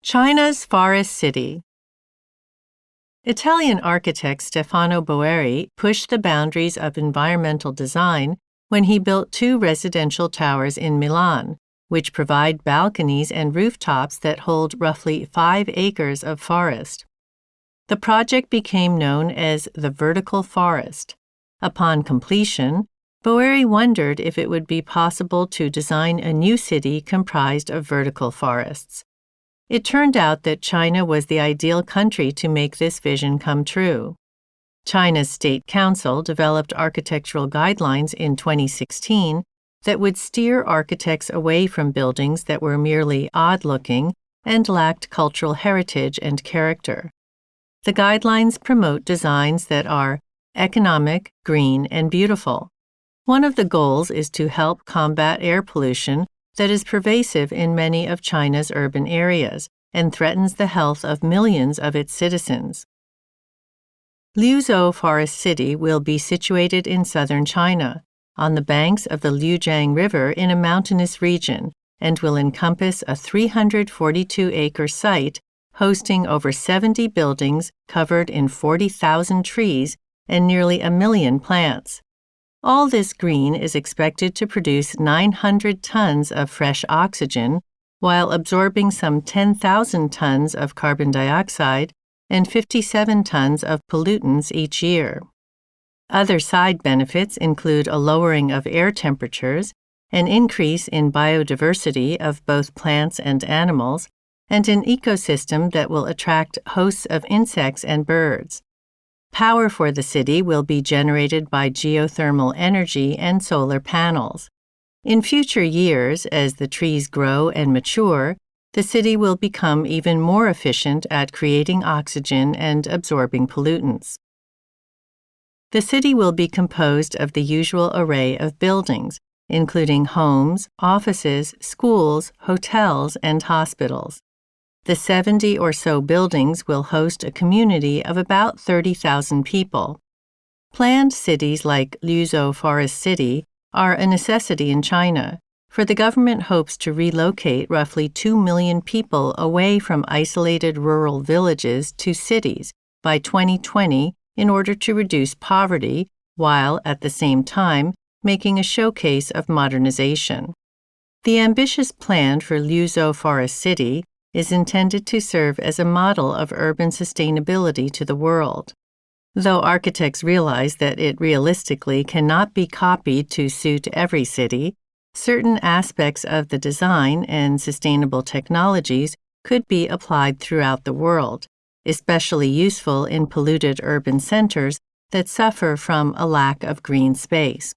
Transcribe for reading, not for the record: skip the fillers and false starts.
China's Forest City. Italian architect Stefano Boeri pushed the boundaries of environmental design when he built two residential towers in Milan, which provide balconies and rooftops that hold roughly 5 acres of forest. The project became known as the Vertical Forest. Upon completion, Boeri wondered if it would be possible to design a new city comprised of vertical forests. It turned out that China was the ideal country to make this vision come true. China's State Council developed architectural guidelines in 2016 that would steer architects away from buildings that were merely odd-looking and lacked cultural heritage and character. The guidelines promote designs that are economic, green, and beautiful. One of the goals is to help combat air pollution that is pervasive in many of China's urban areas and threatens the health of millions of its citizens. Liuzhou Forest City will be situated in southern China, on the banks of the Liujiang River in a mountainous region, and will encompass a 342-acre site hosting over 70 buildings covered in 40,000 trees and nearly 1 million plants. All this green is expected to produce 900 tons of fresh oxygen while absorbing some 10,000 tons of carbon dioxide and 57 tons of pollutants each year. Other side benefits include a lowering of air temperatures, an increase in biodiversity of both plants and animals, and an ecosystem that will attract hosts of insects and birds. Power for the city will be generated by geothermal energy and solar panels. In future years, as the trees grow and mature, the city will become even more efficient at creating oxygen and absorbing pollutants. The city will be composed of the usual array of buildings, including homes, offices, schools, hotels, and hospitals. The 70 or so buildings will host a community of about 30,000 people. Planned cities like Liuzhou Forest City are a necessity in China, for the government hopes to relocate roughly 2 million people away from isolated rural villages to cities by 2020 in order to reduce poverty, while at the same time making a showcase of modernization. The ambitious plan for Liuzhou Forest City is intended to serve as a model of urban sustainability to the world. Though architects realize that it realistically cannot be copied to suit every city, certain aspects of the design and sustainable technologies could be applied throughout the world, especially useful in polluted urban centers that suffer from a lack of green space.